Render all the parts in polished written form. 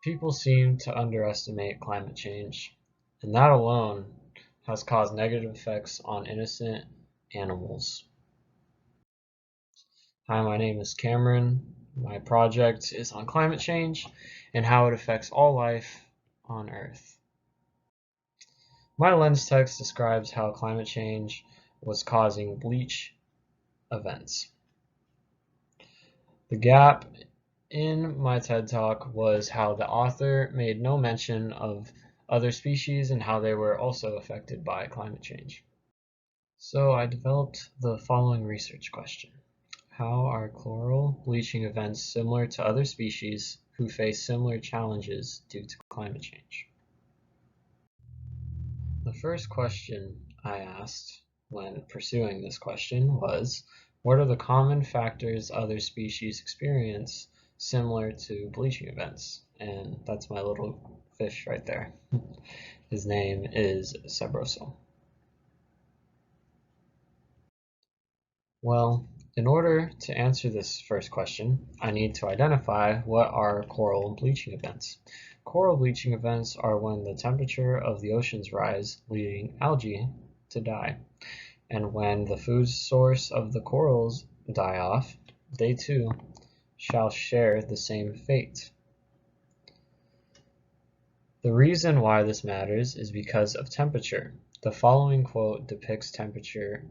People seem to underestimate climate change, and that alone has caused negative effects on innocent animals. Hi, my name is Cameron. My project is on climate change and how it affects all life on Earth. My lens text describes how climate change was causing bleach events. The gap in my TED Talk was how the author made no mention of other species and how they were also affected by climate change. So I developed the following research question. How are coral bleaching events similar to other species who face similar challenges due to climate change? The first question I asked when pursuing this question was, what are the common factors other species experience similar to bleaching events? And that's my little fish right there. His name is Sabroso. Well, in order to answer this first question, I need to identify what are coral bleaching events. Coral bleaching events are when the temperature of the oceans rise, leading algae to die. And when the food source of the corals die off, they too shall share the same fate. The reason why this matters is because of temperature. The following quote depicts temperature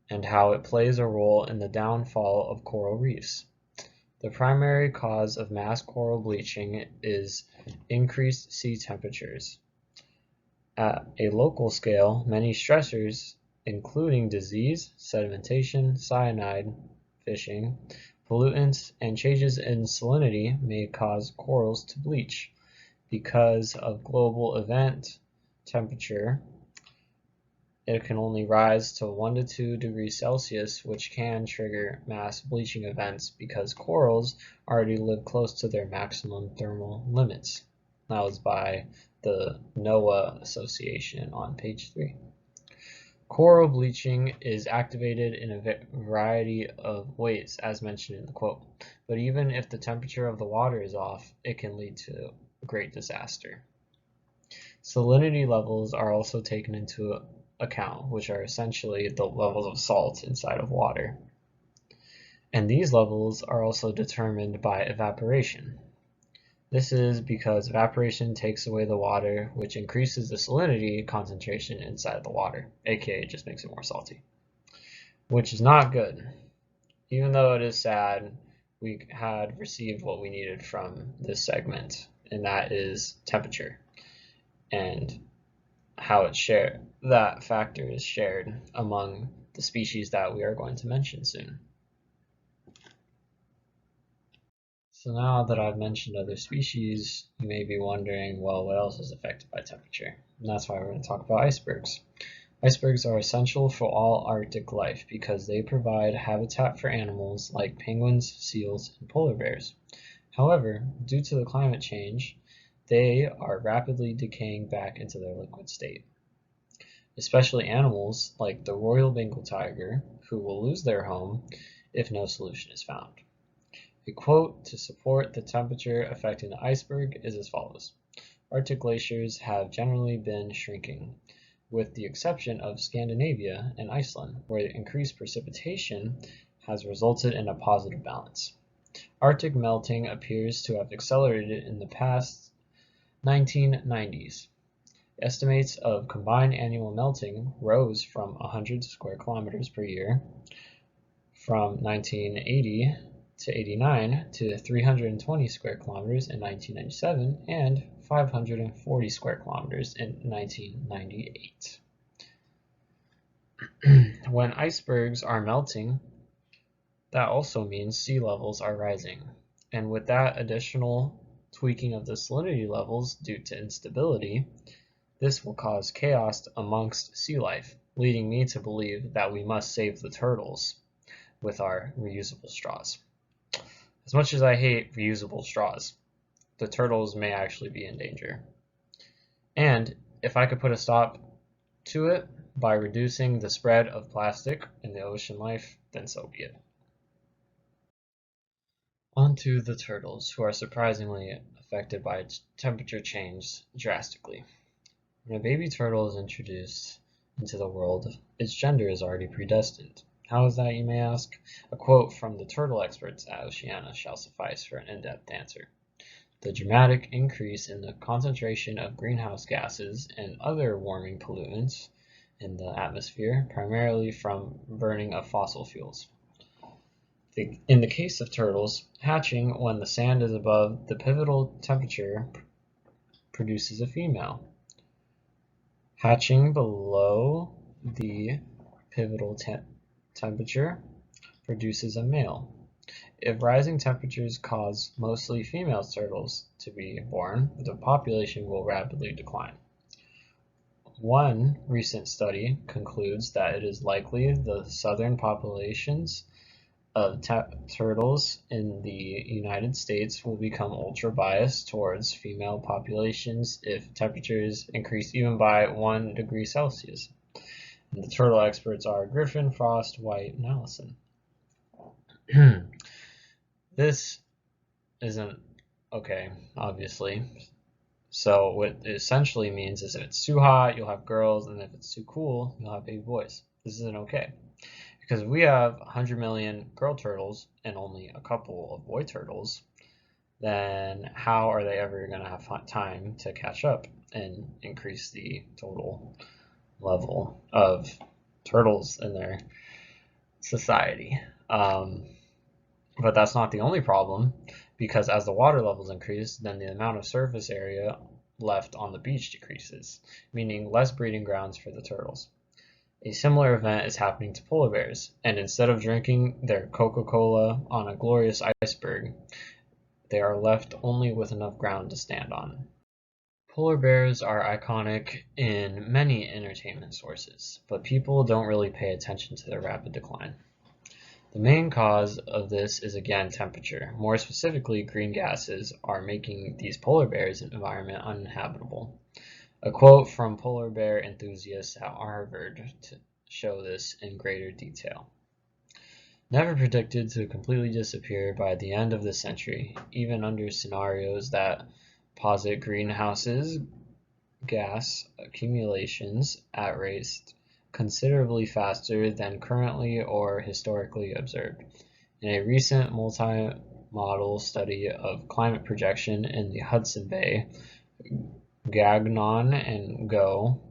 and how it plays a role in the downfall of coral reefs. The primary cause of mass coral bleaching is increased sea temperatures. At a local scale, many stressors, including disease, sedimentation, cyanide, fishing, pollutants, and changes in salinity, may cause corals to bleach. Because of global event temperature, it can only rise to 1 to 2 degrees Celsius, which can trigger mass bleaching events because corals already live close to their maximum thermal limits. That was by the NOAA Association on page 3. Coral bleaching is activated in a variety of ways, as mentioned in the quote, but even if the temperature of the water is off, it can lead to great disaster. Salinity levels are also taken into account, which are essentially the levels of salt inside of water. And these levels are also determined by evaporation. This is because evaporation takes away the water, which increases the salinity concentration inside the water, aka just makes it more salty, which is not good. Even though it is sad, we had received what we needed from this segment, and that is temperature and how it's shared. That factor is shared among the species that we are going to mention soon. So now that I've mentioned other species, you may be wondering, well, what else is affected by temperature? And that's why we're going to talk about icebergs. Icebergs are essential for all Arctic life because they provide habitat for animals like penguins, seals, and polar bears. However, due to the climate change, they are rapidly decaying back into their liquid state. Especially animals like the Royal Bengal tiger, who will lose their home if no solution is found. A quote to support the temperature affecting the iceberg is as follows. Arctic glaciers have generally been shrinking, with the exception of Scandinavia and Iceland, where increased precipitation has resulted in a positive balance. Arctic melting appears to have accelerated in the past 1990s. Estimates of combined annual melting rose from 100 square kilometers per year from 1980 to 89 to 320 square kilometers in 1997 and 540 square kilometers in 1998. When icebergs are melting, that also means sea levels are rising. And with that additional tweaking of the salinity levels due to instability, this will cause chaos amongst sea life, leading me to believe that we must save the turtles with our reusable straws. As much as I hate reusable straws, the turtles may actually be in danger. And if I could put a stop to it by reducing the spread of plastic in the ocean life, then so be it. On to the turtles, who are surprisingly affected by temperature change drastically. When a baby turtle is introduced into the world, its gender is already predestined. How is that, you may ask? A quote from the turtle experts at Oceana shall suffice for an in-depth answer. The dramatic increase in the concentration of greenhouse gases and other warming pollutants in the atmosphere, primarily from burning of fossil fuels. In the case of turtles, hatching when the sand is above the pivotal temperature produces a female. Hatching below the pivotal temperature produces a male. If rising temperatures cause mostly female turtles to be born, the population will rapidly decline. One recent study concludes that it is likely the southern populations of turtles in the United States will become ultra-biased towards female populations if temperatures increase even by 1 degree Celsius. And the turtle experts are Griffin, Frost, White, and Allison. This isn't okay, obviously. So what it essentially means is if it's too hot, you'll have girls, and if it's too cool, you'll have baby boys. This isn't okay. Because if we have 100 million girl turtles and only a couple of boy turtles, then how are they ever going to have time to catch up and increase the total level of turtles in their society? But that's not the only problem, because as the water levels increase, then the amount of surface area left on the beach decreases, meaning less breeding grounds for the turtles. A similar event is happening to polar bears, and instead of drinking their Coca-Cola on a glorious iceberg, they are left only with enough ground to stand on. Polar bears are iconic in many entertainment sources, but people don't really pay attention to their rapid decline. The main cause of this is again temperature. More specifically, green gases are making these polar bears' environment uninhabitable. A quote from polar bear enthusiasts at Harvard to show this in greater detail. Never predicted to completely disappear by the end of the century, even under scenarios that posit greenhouses gas accumulations at rates considerably faster than currently or historically observed. In a recent multi-model study of climate projection in the Hudson Bay, Gagnon and Go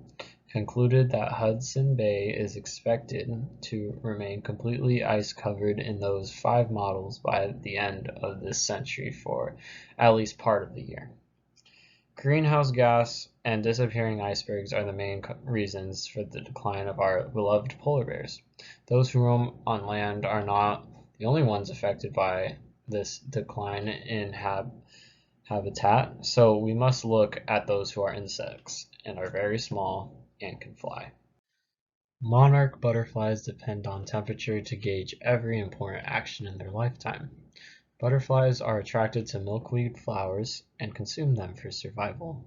concluded that Hudson Bay is expected to remain completely ice-covered in those 5 models by the end of this century for at least part of the year. Greenhouse gas and disappearing icebergs are the main reasons for the decline of our beloved polar bears. Those who roam on land are not the only ones affected by this decline in habitat, so we must look at those who are insects and are very small and can fly. Monarch butterflies depend on temperature to gauge every important action in their lifetime. Butterflies are attracted to milkweed flowers and consume them for survival.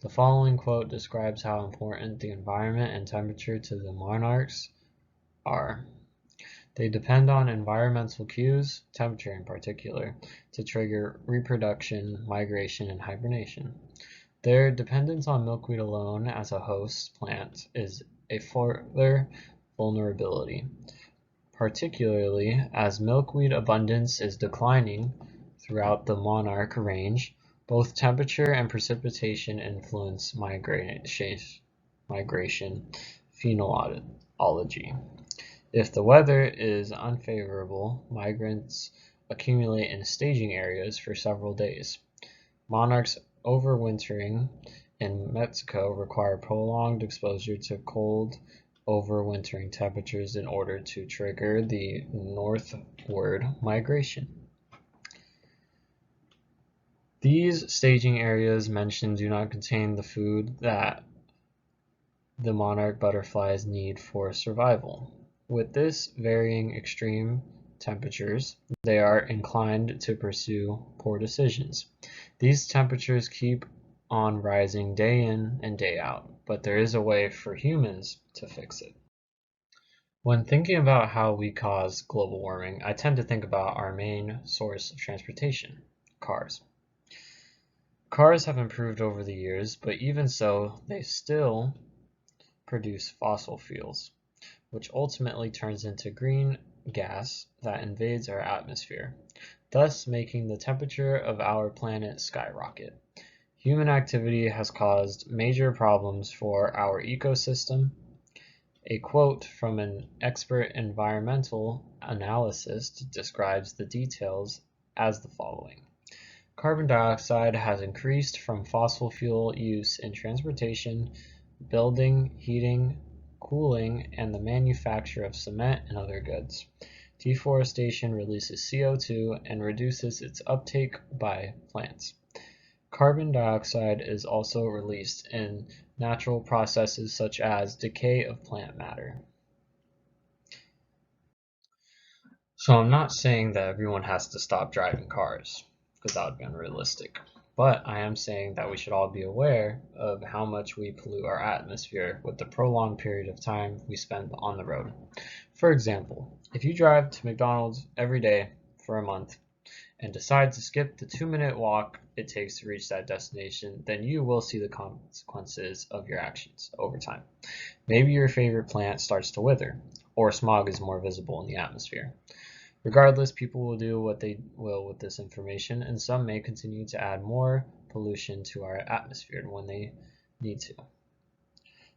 The following quote describes how important the environment and temperature to the monarchs are. They depend on environmental cues, temperature in particular, to trigger reproduction, migration, and hibernation. Their dependence on milkweed alone as a host plant is a further vulnerability, particularly as milkweed abundance is declining throughout the monarch range. Both temperature and precipitation influence migration phenology. If the weather is unfavorable, migrants accumulate in staging areas for several days. Monarchs overwintering in Mexico require prolonged exposure to cold, overwintering temperatures in order to trigger the northward migration. These staging areas mentioned do not contain the food that the monarch butterflies need for survival. With this varying extreme temperatures, they are inclined to pursue poor decisions. These temperatures keep on rising day in and day out, but there is a way for humans to fix it. When thinking about how we cause global warming, I tend to think about our main source of transportation, cars. Cars have improved over the years, but even so, they still produce fossil fuels, which ultimately turns into green gas that invades our atmosphere, thus making the temperature of our planet skyrocket. Human activity has caused major problems for our ecosystem. A quote from an expert environmental analyst describes the details as the following. Carbon dioxide has increased from fossil fuel use in transportation, building, heating, cooling, and the manufacture of cement and other goods. Deforestation releases CO2 and reduces its uptake by plants. Carbon dioxide is also released in natural processes such as decay of plant matter. So I'm not saying that everyone has to stop driving cars, because that would be unrealistic. But I am saying that we should all be aware of how much we pollute our atmosphere with the prolonged period of time we spend on the road. For example, if you drive to McDonald's every day for a month and decide to skip the 2-minute walk it takes to reach that destination, then you will see the consequences of your actions over time. Maybe your favorite plant starts to wither, or smog is more visible in the atmosphere. Regardless, people will do what they will with this information, and some may continue to add more pollution to our atmosphere when they need to.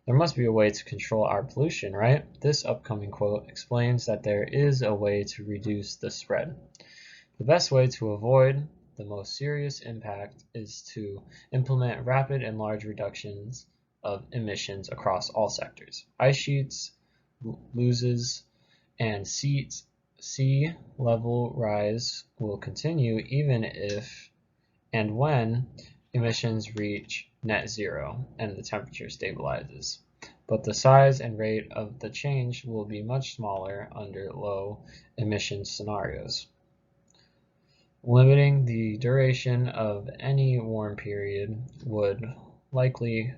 There must be a way to control our pollution, right? This upcoming quote explains that there is a way to reduce the spread. The best way to avoid the most serious impact is to implement rapid and large reductions of emissions across all sectors. Ice sheets, loses, and sea level rise will continue even if and when emissions reach net zero and the temperature stabilizes. But the size and rate of the change will be much smaller under low emission scenarios. Limiting the duration of any warm period would likely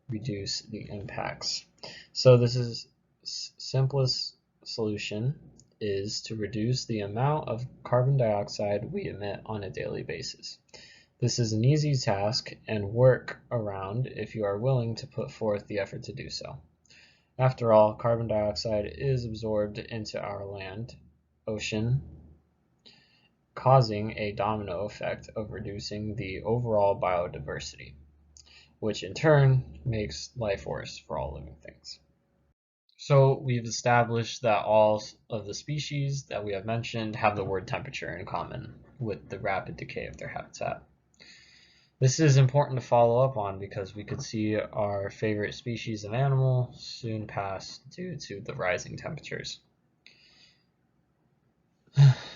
reduce the impacts. So this is simplest solution is to reduce the amount of carbon dioxide we emit on a daily basis. This is an easy task and work around if you are willing to put forth the effort to do so. After all, carbon dioxide is absorbed into our land, ocean, causing a domino effect of reducing the overall biodiversity, which in turn makes life worse for all living things. So we've established that all of the species that we have mentioned have the word temperature in common with the rapid decay of their habitat. This is important to follow up on because we could see our favorite species of animal soon pass due to the rising temperatures.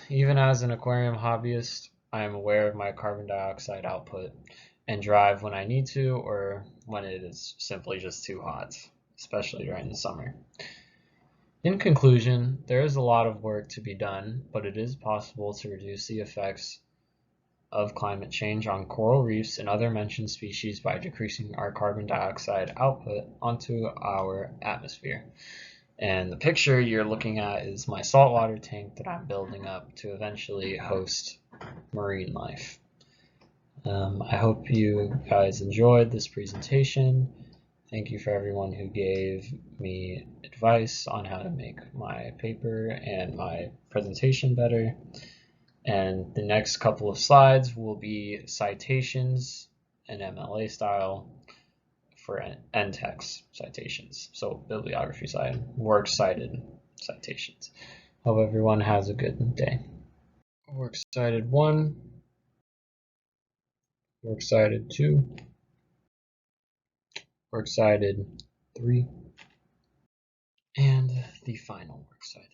Even as an aquarium hobbyist, I am aware of my carbon dioxide output and drive when I need to or when it is simply just too hot, especially during the summer. In conclusion, there is a lot of work to be done, but it is possible to reduce the effects of climate change on coral reefs and other mentioned species by decreasing our carbon dioxide output onto our atmosphere. And the picture you're looking at is my saltwater tank that I'm building up to eventually host marine life. I hope you guys enjoyed this presentation. Thank you for everyone who gave me advice on how to make my paper and my presentation better. And the next couple of slides will be citations in MLA style for NTEX citations. So bibliography side, works cited citations. Hope everyone has a good day. Works cited 1, works cited 2, works cited 3, and the final works cited.